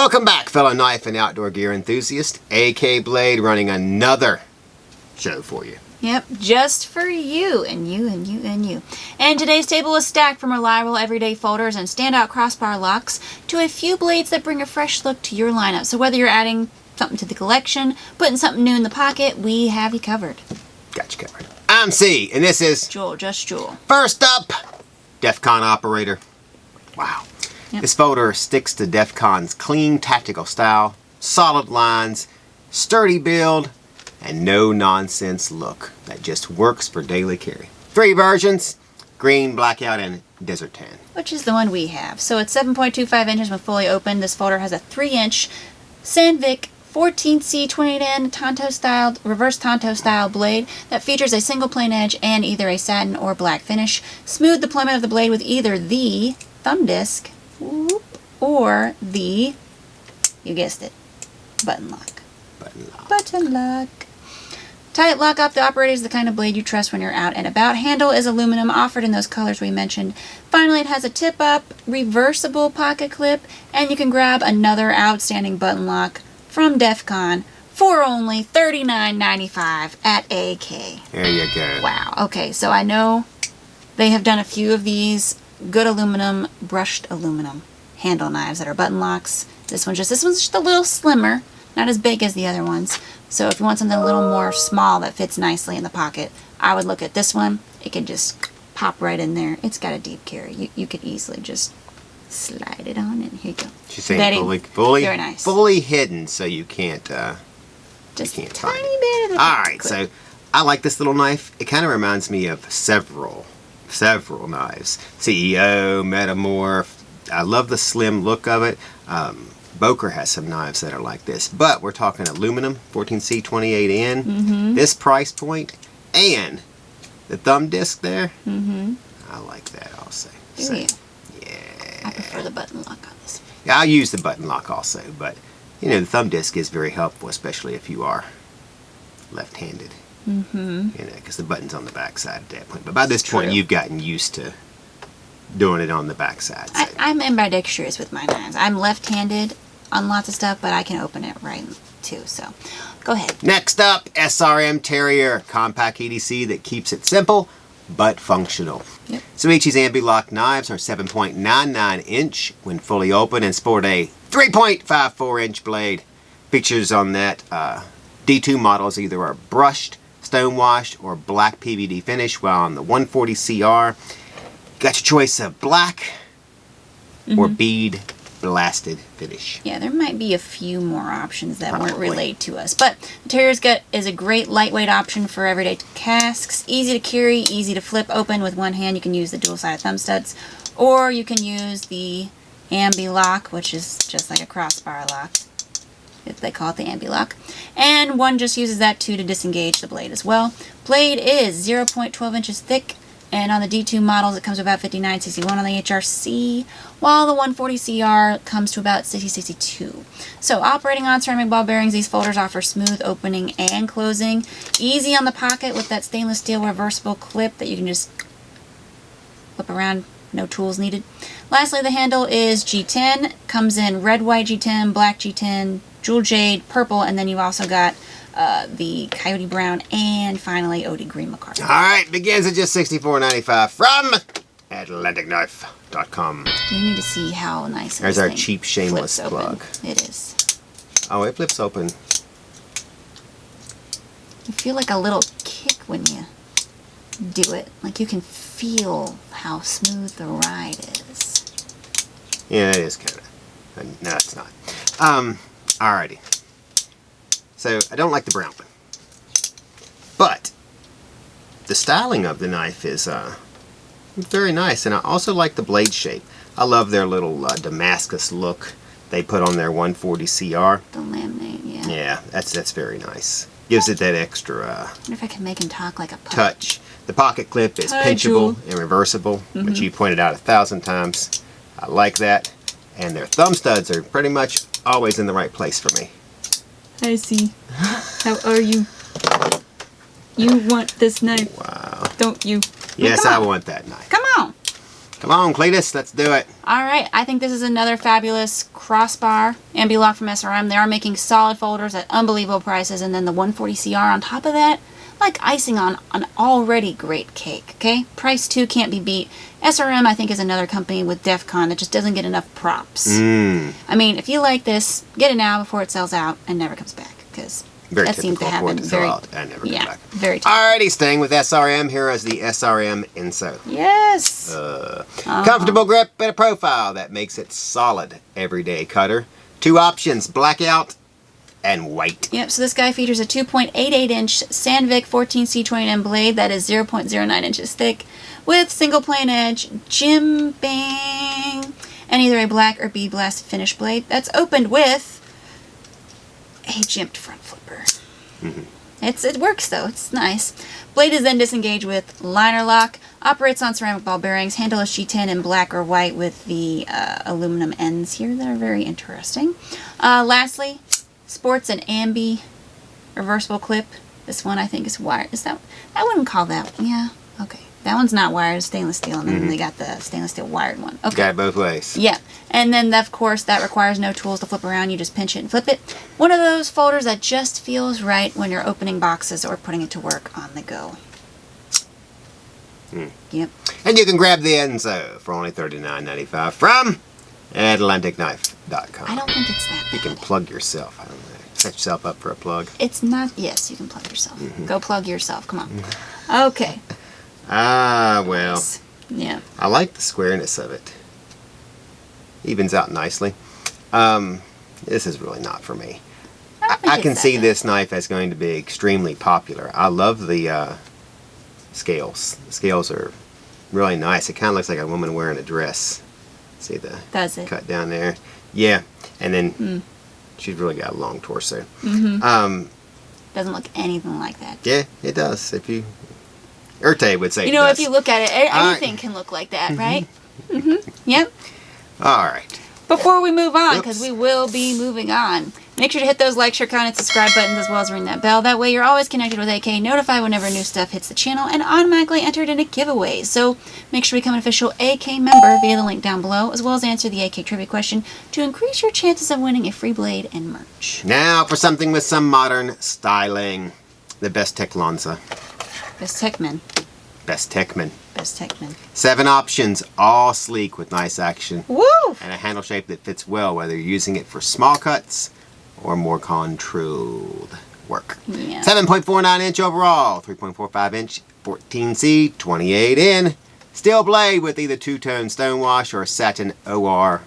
Welcome back, fellow knife and outdoor gear enthusiast. AK Blade running another show for you. Yep, just for you and you and you and you. And today's table is stacked from reliable everyday folders and standout crossbar locks to a few blades that bring a fresh look to your lineup. So whether you're adding something to the collection, putting something new in the pocket, we have you covered. Got you covered. I'm Cee, and this is Jul, Just Jul. First up, Defcon Operator. Wow. Yep. This folder sticks to Defcon's clean tactical style, solid lines, sturdy build, and no-nonsense look that just works for daily carry. 3 versions, green, blackout, and desert tan. Which is the one we have. So it's 7.25 inches when fully opened. This folder has a 3-inch Sandvik 14C 28N tanto styled, reverse tanto style blade that features a single plain edge and either a satin or black finish. Smooth deployment of the blade with either the thumb disc or the, you guessed it, button lock. Button lock. Tight lock up. The Operator is the kind of blade you trust when you're out and about. Handle is aluminum, offered in those colors we mentioned. Finally, it has a tip-up, reversible pocket clip, and you can grab another outstanding button lock from Defcon for only $39.95 at AK. There you go. Wow. Okay, so I know they have done a few of these good aluminum, brushed aluminum handle knives that are button locks. This one's just a little slimmer, not as big as the other ones. So if you want something a little more small that fits nicely in the pocket, I would look at this one. It can just pop right in there. It's got a deep carry. You could easily just slide it on and here you go. She's saying fully, very nice. Fully hidden, so you can't Just you can't tiny find it. bit of All right, clip. so I like this little knife. It kind of reminds me of several knives. CEO, Metamorph. I love the slim look of it. Boker has some knives that are like this, but we're talking aluminum, 14C 28N. This price point and the thumb disc there. I like that also. So, Yeah. yeah. I prefer the button lock on this. Yeah, I'll use the button lock also, but you know the thumb disc is very helpful, especially if you are left-handed. You know, because the button's on the back side at that point. But by this point, true. you've gotten used to doing it on the back side. So. I'm ambidextrous with my knives. I'm left-handed on lots of stuff, but I can open it right too. So, go ahead. Next up, SRM Terrier, compact EDC that keeps it simple but functional. Yep. Soichi's ambi-lock knives are 7.99 inch when fully open and sport a 3.54 inch blade. Features on that D2 models either are brushed, stonewashed, or black PVD finish, while on the 140 CR, got your choice of black or bead blasted finish. Yeah, there might be a few more options that weren't Probably. relayed to us. But the Terrier's Gut is a great lightweight option for everyday tasks. Easy to carry, easy to flip open with one hand. You can use the dual-sided thumb studs, or you can use the ambi-lock, which is just like a crossbar lock. They call it the ambi-lock. And one just uses that too to disengage the blade as well. Blade is 0.12 inches thick. And on the D2 models, it comes to about 59.61 on the HRC, while the 140 CR comes to about 60.62. So operating on ceramic ball bearings, these folders offer smooth opening and closing. Easy on the pocket with that stainless steel reversible clip that you can just flip around, no tools needed. Lastly, the handle is G10. Comes in red, white G10, black G10, jewel jade, purple, and then you've also got the coyote brown, and finally OD green Macquarie. All right, begins at just $64.95 from AtlanticKnife.com. You need to see how nice There's this our thing cheap, shameless flips open. plug. It is. Oh, it flips open. You feel like a little kick when you do it. Like you can feel how smooth the ride is. Yeah, it is kind of. No, it's not. Alrighty. So, I don't like the brown one. But, the styling of the knife is very nice. And I also like the blade shape. I love their little Damascus look they put on their 140 CR. The laminate, yeah. Yeah, that's very nice. Gives it that extra I wonder if I can make him talk like a pup. touch. The pocket clip is Hi, pinchable Jewel. and reversible, which you pointed out 1,000 times. I like that. And their thumb studs are pretty much always in the right place for me. Hi, Cee. How are you? You want this knife, Wow. don't you? Yes, come I on. want that knife. Come on. Come on, Cletus, let's do it. All right, I think this is another fabulous crossbar ambi-lock from SRM. They are making solid folders at unbelievable prices, and then the 140 CR on top of that, like icing on an already great cake, okay? Price too can't be beat. SRM, I think, is another company with Defcon that just doesn't get enough props. I mean, if you like this, get it now before it sells out and never comes back, because that seems to happen very, and never come back. Very typical. Alrighty, staying with SRM, here is the SRM Enso. Yes. Comfortable grip and a profile that makes it solid everyday cutter. 2 options, blackout and white. Yep, so this guy features a 2.88-inch Sandvik 14C20M blade that is 0.09 inches thick with single plane edge, jimping, and either a black or bead blast finish blade that's opened with a jimped front flipper. It works though, it's nice. Blade is then disengaged with linerlock, operates on ceramic ball bearings, handle is G10 in black or white with the aluminum ends here that are very interesting. Lastly, sports an ambi reversible clip. This one I think is wired. Is that, I wouldn't call that, yeah, okay. That one's not wired, it's stainless steel, and then they got the stainless steel wired one. Okay. Got it both ways. Yeah, and then of course that requires no tools to flip around, you just pinch it and flip it. One of those folders that just feels right when you're opening boxes or putting it to work on the go. Yep. And you can grab the Enso for only $39.95 from AtlanticKnife.com. I don't think it's that bad. You can plug yourself. I don't know. Set yourself up for a plug. It's not, yes, you can plug yourself. Go plug yourself, come on. Okay. Ah, well. Nice. Yeah. I like the squareness of it. Evens out nicely. This is really not for me. I can see this knife as going to be extremely popular. I love the scales. The scales are really nice. It kind of looks like a woman wearing a dress. See the cut down there? Yeah. And then she's really got a long torso. Doesn't look anything like that. Yeah, it does. If you... Urte would say you know, if you look at it, anything can look like that, right? Yep. All right. Before we move on, because we will be moving on, make sure to hit those like, share, comment, subscribe buttons, as well as ring that bell. That way you're always connected with AK, notified whenever new stuff hits the channel, and automatically entered into giveaways. So make sure to become an official AK member via the link down below, as well as answer the AK trivia question to increase your chances of winning a free blade and merch. Now for something with some modern styling. The Bestech Lanza. Bestechman. Bestechman. Bestechman. 7 options, all sleek with nice action. Woo! And a handle shape that fits well, whether you're using it for small cuts or more controlled work. Yeah. 7.49 inch overall, 3.45 inch, 14C, 28 in. Steel blade with either two-tone stonewash or satin OR.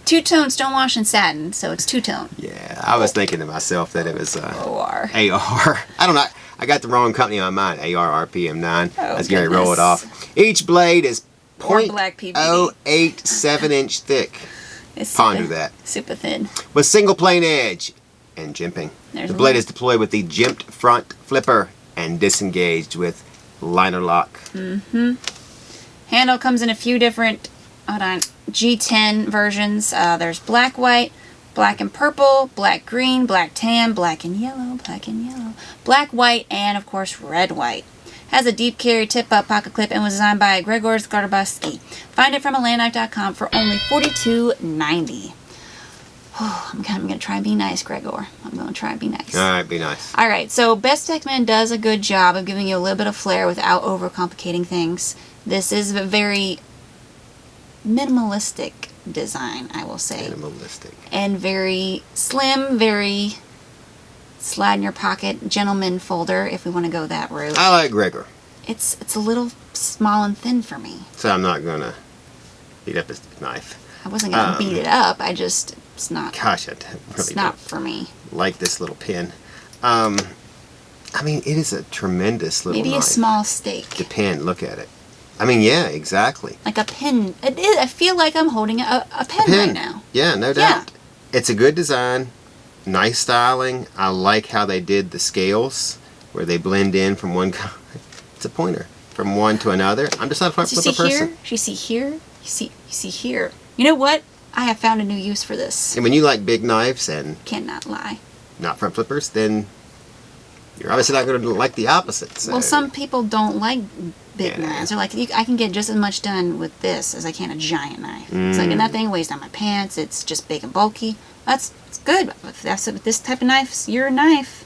Two-tone stonewash and satin, so it's two-tone. Yeah, I was thinking to myself that it was OR. AR. I don't know. I got the wrong company on mine. AR RPM9. I was going to roll it off. Each blade is 0.087 inch thick. Ponder that. Super thin. With single plane edge and jimping. The blade is deployed with the jimped front flipper and disengaged with linerlock. Handle comes in a few different G10 versions. There's black, white, black and purple, black green, black tan, black and yellow, black, white, and of course red, white. Has a deep carry tip-up pocket clip and was designed by Grzegorz Grabarski. Find it from landknife.com for only $42.90. Oh, I'm going to try and be nice, Gregor. I'm going to try and be nice. All right, be nice. All right, so Bestechman does a good job of giving you a little bit of flair without overcomplicating things. This is a very minimalistic design, I will say. Minimalistic. And very slim, very slide in your pocket, gentleman folder, if we want to go that route. I like Gregor. It's a little small and thin for me. So I'm not going to beat up his knife. I wasn't going to beat it up. It's not. Gosh, I really it's not for me. Like this little pin. I mean, it is a tremendous little Maybe knife. a small steak. The pin, look at it. I mean, yeah, exactly. Like a pin. It is, I feel like I'm holding a pen right now. Yeah, no doubt. It's a good design, nice styling. I like how they did the scales, where they blend in from one. It's a pointer from one to another. I'm just not a front flipper person. You see here. You see here. You know what? I have found a new use for this. And when you like big knives and cannot lie, not front flippers, then You're obviously not going to like the opposite. So. Well, some people don't like big Yeah. knives. They're like, I can get just as much done with this as I can a giant knife. It's like, and that thing weighs down my pants. It's just big and bulky. It's good. If that's this type of knife's your knife.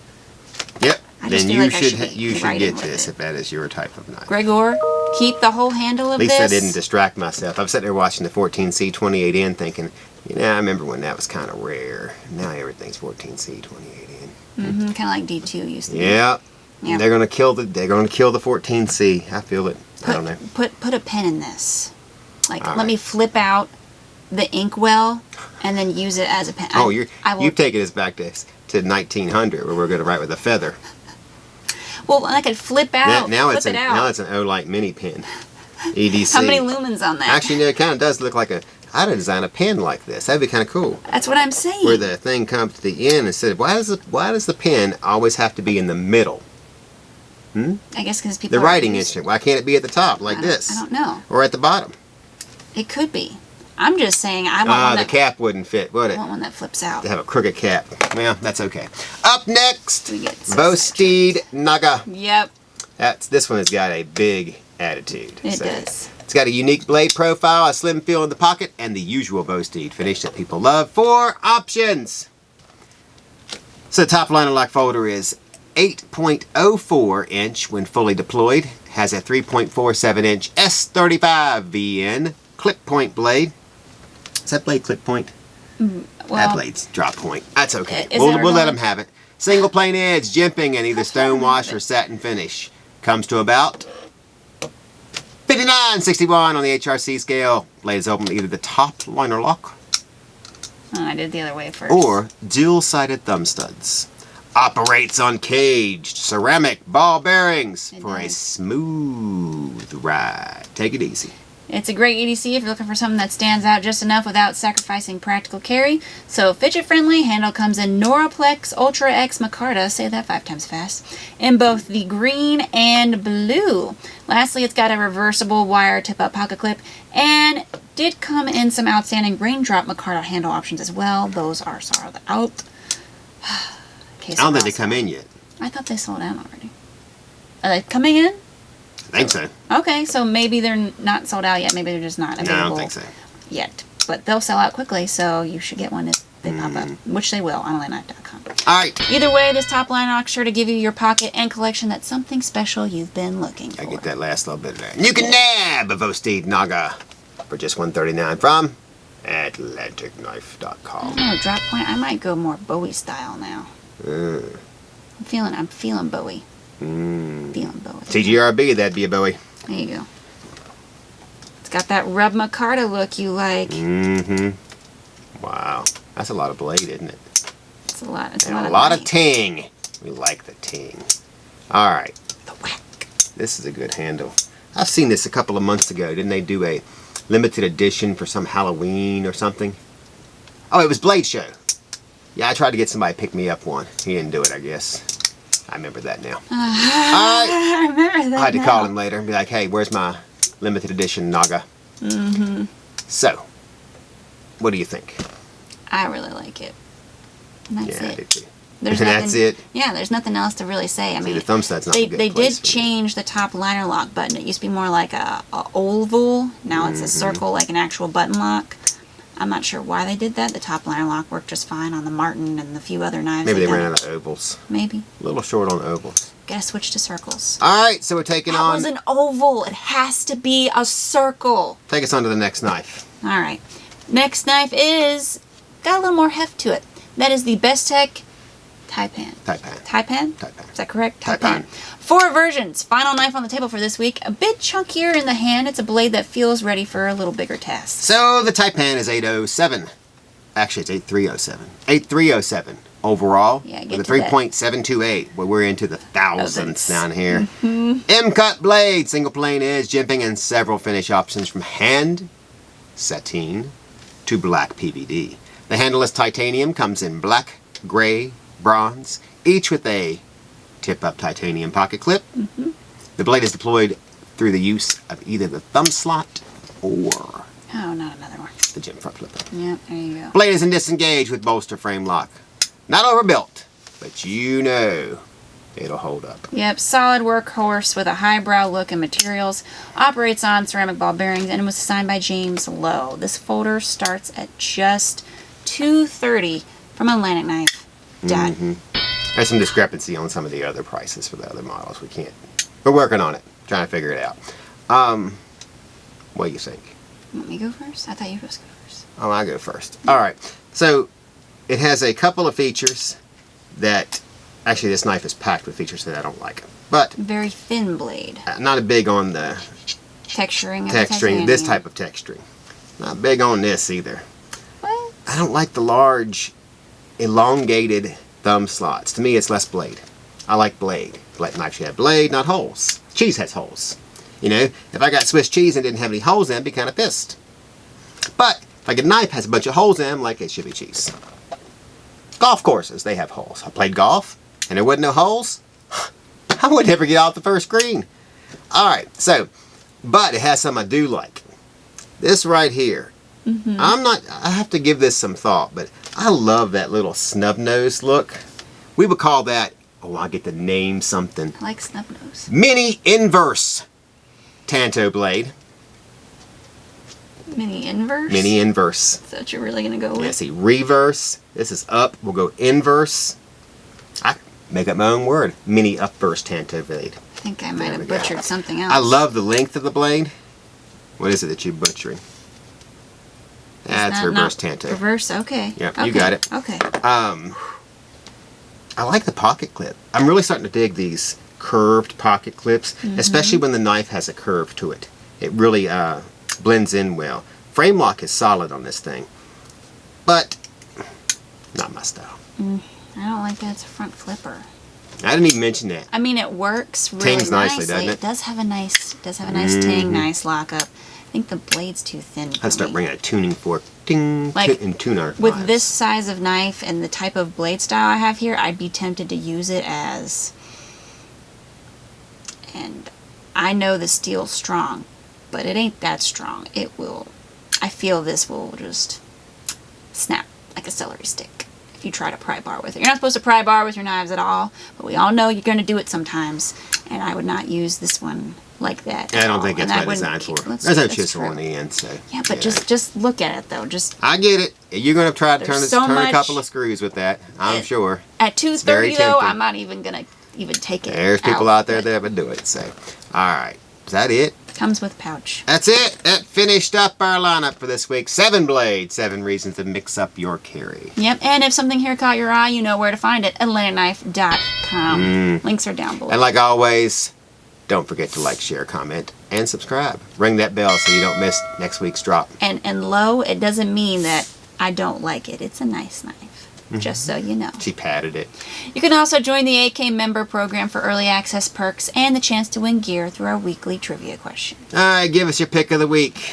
Yep. I just Then feel you like I should should be you should writing get with this it. if that is your type of knife. Gregor, keep the whole handle of At least this. I didn't distract myself. I'm sitting there watching the 14C 28N thinking, you know, I remember when that was kind of rare. Now everything's 14C 28N. Kind of like D2 used to be. Yeah. Yeah. They're gonna kill the 14C. I feel it. I don't know. Put a pin in this. Like, All let me right. flip out the inkwell and then use it as a pen. Oh, I will, you've taken us back to 1900 where we're gonna write with a feather. well, I could flip out. Now flip it's it out. now it's an Olight mini pen. EDC. How many lumens on that? Actually, no, it kind of does look like a. I'd design a pen like this. That'd be kind of cool. That's what I'm saying. Where the thing comes to the end instead of why does the pen always have to be in the middle? I guess because people. The are writing used- instrument. Why can't it be at the top like I don't- this? I don't know. Or at the bottom? It could be. I'm just saying I want one The that. cap wouldn't fit, would I it? want one that flips out. To have a crooked cap. Well, that's okay. Up next, We get so Vosteed Naga. Yep, This one has got a big attitude. it does. It's got a unique blade profile, a slim feel in the pocket, and the usual Vosteed finish that people love. 4 options. So the top linerlock folder is 8.04 inch when fully deployed. Has a 3.47 inch S35 VN clip point blade. Is that blade clip point? That Well, blade's drop point. That's okay. Is We'll there let one- them have it. Single plane edge, jimping, and either stone wash or satin finish. Comes to about 59.61 on the HRC scale. Blade is open to either the top liner lock I did the other way first. or dual-sided thumb studs. Operates on caged ceramic ball bearings It for a does. smooth ride. Take it easy. It's a great EDC if you're looking for something that stands out just enough without sacrificing practical carry. So fidget friendly, handle comes in Noraplex Ultra X Micarta, say that 5 times fast, in both the green and blue. Lastly, it's got a reversible wire tip-up pocket clip and did come in some outstanding raindrop Micarta handle options as well. Those are sold out. I don't think they come in yet. I thought they sold out already. Are they coming in? I think so. Okay, so maybe they're not sold out yet. Maybe they're just not No, available I don't think so. yet. But they'll sell out quickly, so you should get one if they pop up, Mm-hmm. which they will on linerlock.com. All right. Either way, this top linerlock sure to give you your pocket and collection that's something special you've been looking for. I get that last little bit of that. You can nab a Vosteed Naga for just $139 from AtlanticKnife.com. Oh, drop point. I might go more Bowie style now. I'm feeling Bowie. Feeling Bowie. TGRB, that'd be a Bowie. There you go. It's got that rub Micarta look you like. Mm-hmm. Wow. That's a lot of blade, isn't it? It's a lot. It's And a a lot knife. of ting. We like the ting. All right. The whack. This is a good handle. I've seen this a couple of months ago. Didn't they do a limited edition for some Halloween or something? Oh, it was Blade Show. Yeah, I tried to get somebody to pick me up one. He didn't do it, I guess. I remember that now. All right. I remember that. I had to now. call him later and be like, hey, where's my limited edition Naga? Mm-hmm. So, what do you think? I really like it. And that's Yeah, I it. did too. There's And nothing, that's it? Yeah, they nothing else to really say. I See, mean, the thumb stud's not they a good they place did for me. change the top liner lock button. It used to be more like a oval. Now it's a Mm-hmm. circle, like an actual button lock. I'm not sure why they did that. The top liner lock worked just fine on the Martin and the few other knives. Maybe they they've ran done. out of ovals. Maybe. A little short on ovals. Gotta switch to circles. All right, so we're taking That on... was an oval. It has to be a circle. Take us on to the next knife. All right. Next knife is got a little more heft to it. That is the Bestech Taipan. Taipan. Taipan? Is that correct? Taipan. 4 versions. Final knife on the table for this week. A bit chunkier in the hand. It's a blade that feels ready for a little bigger test. So the Taipan is 807. Actually, it's 8307. 8307 overall. Yeah, with get a to that. 3.728, where we're into the thousands Thousands. down here. M-cut blade, single plane edge, jimping, and several finish options from hand, sateen, to black PVD. The handle is titanium, comes in black, gray, bronze, each with a tip-up titanium pocket clip. The blade is deployed through the use of either the thumb slot or Oh, not another one. the jim front flipper. Yep, there you go. Blade is in disengage with bolster frame lock. Not overbuilt, but you know it'll hold up. Yep, solid workhorse with a highbrow look and materials. Operates on ceramic ball bearings and was designed by James Lowe. This folder starts at just $230 from Atlantic Knife. There's some discrepancy on some of the other prices for the other models. We're working on it, trying to figure it out. What do you think? You want me to go first? I thought you were supposed to go first. Oh, I go first. All right. So it has a couple of features that, actually this knife is packed with features that I don't like. But very thin blade. Not a big on the Texturing. This type of texturing. Not big on this either. What? I don't like the large, elongated thumb slots. To me, it's less blade. I like blade. Knife should have blade, not holes. Cheese has holes. You know, if I got Swiss cheese and didn't have any holes in it, I'd be kind of pissed. But if like a knife has a bunch of holes in them, like it should be cheese. Golf courses, they have holes. I played golf, and there wasn't no holes. I would never get off the first green. All right, so, but it has some I do like. This right here. I have to give this some thought, but I love that little snub nose look. We would call that, oh, I get to name something. I like snub nose. Mini inverse tanto blade. Mini inverse? Mini inverse. Is that what you're really going to go with? Yeah, see, reverse. This is up. We'll go inverse. I make up my own word. Mini upverse tanto blade. I think I might have butchered something else. I love the length of the blade. What is it that you're butchering? That's reverse tanto. Reverse, okay. Yep, okay. you got it. Okay. I like the pocket clip. I'm really starting to dig these curved pocket clips, especially when the knife has a curve to it. It really blends in well. Frame lock is solid on this thing, but not my style. I don't like that it's a front flipper. I didn't even mention that. I mean, it works really Tings nicely, doesn't it? It does have a nice, ting, nice lockup. I think the blade's too thin for I'd start me. bringing a tuning fork, ting, Like, and tune our With knives. this size of knife and the type of blade style I have here, I'd be tempted to use it as, and I know the steel's strong, but it ain't that strong. It will, I feel this will just snap like a celery stick if you try to pry bar with it. You're not supposed to pry bar with your knives at all, but we all know you're going to do it sometimes, and I would not use this one like that. I don't think it's by design for it. There's no chisel on the end, so. Yeah, but just look at it though. I get it. You're going to try to turn much- a couple of screws with that, I'm sure. At very $230 though, tempting. I'm not even gonna take it. There's people out there that would do it, so. Alright, is that it? Comes with pouch. That's it. That finished up our lineup for this week. 7 blades, 7 reasons to mix up your carry. Yep, and if something here caught your eye, you know where to find it. AtlanticKnife.com. Links are down below. And like always, don't forget to like, share, comment, and subscribe. Ring that bell so you don't miss next week's drop. And low, it doesn't mean that I don't like it. It's a nice knife. Just so you know. She patted it. You can also join the AK member program for early access perks and the chance to win gear through our weekly trivia question. Alright, give us your pick of the week.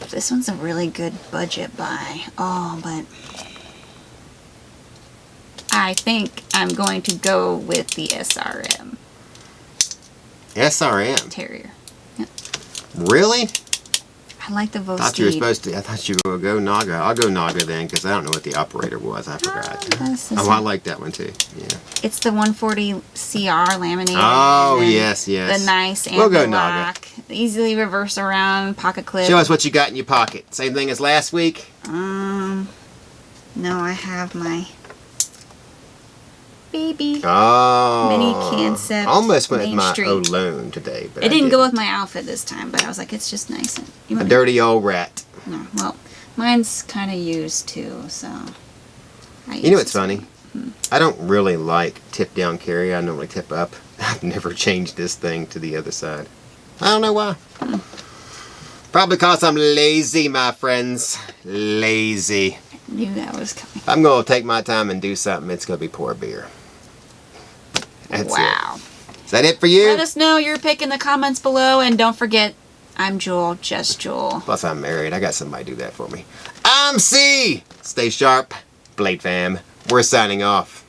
This one's a really good budget buy. Oh, but I think I'm going to go with the SRM SRM. Terrier. Yep. Really? I like the Vosteed. I thought you would go Naga. I'll go Naga then, because I don't know what the operator was. I forgot. That's Oh, I like that one too. Yeah. It's the 140 CR laminated. Oh, and then yes. The nice We'll go ambi-lock, easily reverse around, pocket clip. Show us what you got in your pocket. Same thing as last week? No, I have my baby mini Oh. concept. Almost went with Main my Street. Olone today, but It didn't go with my outfit this time, but I was like, it's just nice. And a dirty old rat. No, well, mine's kind of used too, so. You know what's funny? I don't really like tip down carry. I normally tip up. I've never changed this thing to the other side. I don't know why. Probably because I'm lazy, my friends. Lazy. I knew that was coming. If I'm going to take my time and do something, it's going to be pour beer. That's Wow. it. Is that it for you? Let us know your pick in the comments below, and don't forget, I'm Jul, just Jul. Plus, I'm married. I got somebody do that for me. I'm Cee. Stay sharp, Blade fam. We're signing off.